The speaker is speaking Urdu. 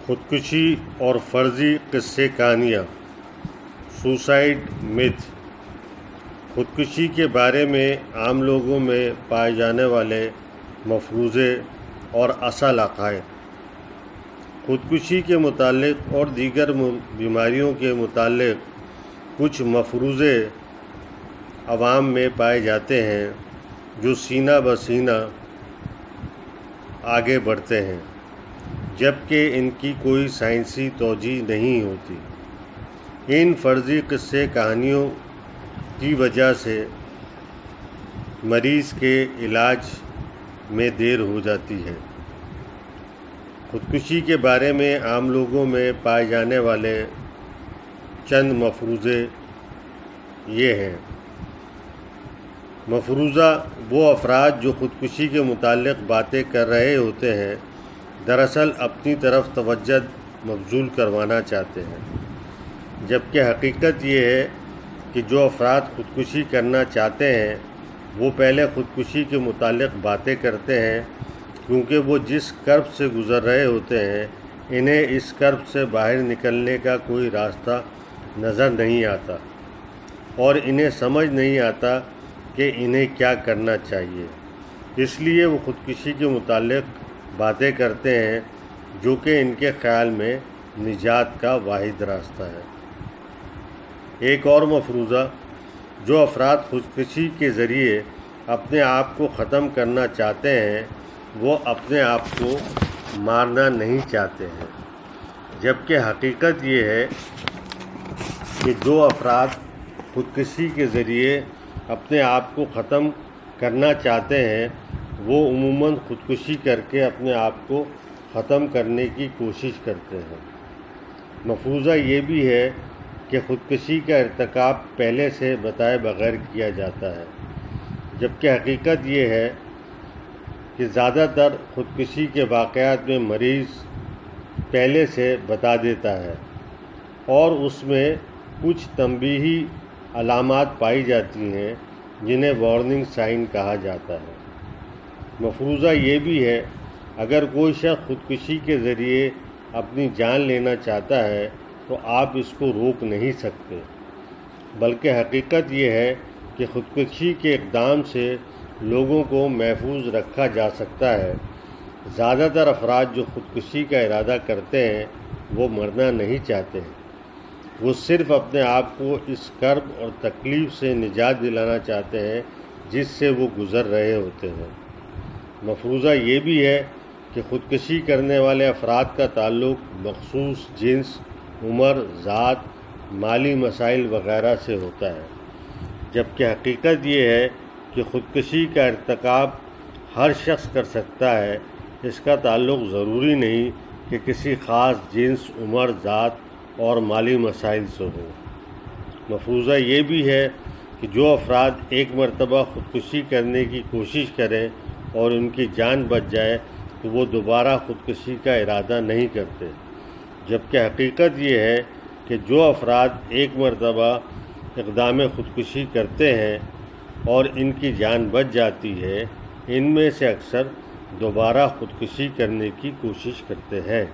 خودکشی اور فرضی قصے کہانیاں، سوسائڈ میتھ۔ خودکشی کے بارے میں عام لوگوں میں پائے جانے والے مفروضے اور اصل عقائد۔ خودکشی کے متعلق اور دیگر بیماریوں کے متعلق کچھ مفروضے عوام میں پائے جاتے ہیں جو سینہ بہ سینہ آگے بڑھتے ہیں، جبکہ ان کی کوئی سائنسی توجیہ نہیں ہوتی۔ ان فرضی قصے کہانیوں کی وجہ سے مریض کے علاج میں دیر ہو جاتی ہے۔ خودکشی کے بارے میں عام لوگوں میں پائے جانے والے چند مفروضے یہ ہیں۔ مفروضہ: وہ افراد جو خودکشی کے متعلق باتیں کر رہے ہوتے ہیں دراصل اپنی طرف توجہ مبذول کروانا چاہتے ہیں، جبکہ حقیقت یہ ہے کہ جو افراد خودکشی کرنا چاہتے ہیں وہ پہلے خودکشی کے متعلق باتیں کرتے ہیں، کیونکہ وہ جس کرب سے گزر رہے ہوتے ہیں انہیں اس کرب سے باہر نکلنے کا کوئی راستہ نظر نہیں آتا اور انہیں سمجھ نہیں آتا کہ انہیں کیا کرنا چاہیے، اس لیے وہ خودکشی کے متعلق باتیں کرتے ہیں جو کہ ان کے خیال میں نجات کا واحد راستہ ہے۔ ایک اور مفروضہ: جو افراد خودکشی کے ذریعے اپنے آپ کو ختم کرنا چاہتے ہیں وہ اپنے آپ کو مارنا نہیں چاہتے ہیں، جبکہ حقیقت یہ ہے کہ جو افراد خودکشی کے ذریعے اپنے آپ کو ختم کرنا چاہتے ہیں وہ عموماً خودکشی کر کے اپنے آپ کو ختم کرنے کی کوشش کرتے ہیں۔ مفروضہ یہ بھی ہے کہ خودکشی کا ارتکاب پہلے سے بتائے بغیر کیا جاتا ہے، جبکہ حقیقت یہ ہے کہ زیادہ تر خودکشی کے واقعات میں مریض پہلے سے بتا دیتا ہے اور اس میں کچھ تنبیہی علامات پائی جاتی ہیں جنہیں وارننگ سائن کہا جاتا ہے۔ مفروضہ یہ بھی ہے اگر کوئی شخص خودکشی کے ذریعے اپنی جان لینا چاہتا ہے تو آپ اس کو روک نہیں سکتے، بلکہ حقیقت یہ ہے کہ خودکشی کے اقدام سے لوگوں کو محفوظ رکھا جا سکتا ہے۔ زیادہ تر افراد جو خودکشی کا ارادہ کرتے ہیں وہ مرنا نہیں چاہتے ہیں، وہ صرف اپنے آپ کو اس کرب اور تکلیف سے نجات دلانا چاہتے ہیں جس سے وہ گزر رہے ہوتے ہیں۔ مفروضہ یہ بھی ہے کہ خودکشی کرنے والے افراد کا تعلق مخصوص جنس، عمر، ذات، مالی مسائل وغیرہ سے ہوتا ہے، جبکہ حقیقت یہ ہے کہ خودکشی کا ارتکاب ہر شخص کر سکتا ہے، اس کا تعلق ضروری نہیں کہ کسی خاص جنس، عمر، ذات اور مالی مسائل سے ہو۔ مفروضہ یہ بھی ہے کہ جو افراد ایک مرتبہ خودکشی کرنے کی کوشش کریں اور ان کی جان بچ جائے تو وہ دوبارہ خودکشی کا ارادہ نہیں کرتے، جبکہ حقیقت یہ ہے کہ جو افراد ایک مرتبہ اقدام خودکشی کرتے ہیں اور ان کی جان بچ جاتی ہے ان میں سے اکثر دوبارہ خودکشی کرنے کی کوشش کرتے ہیں۔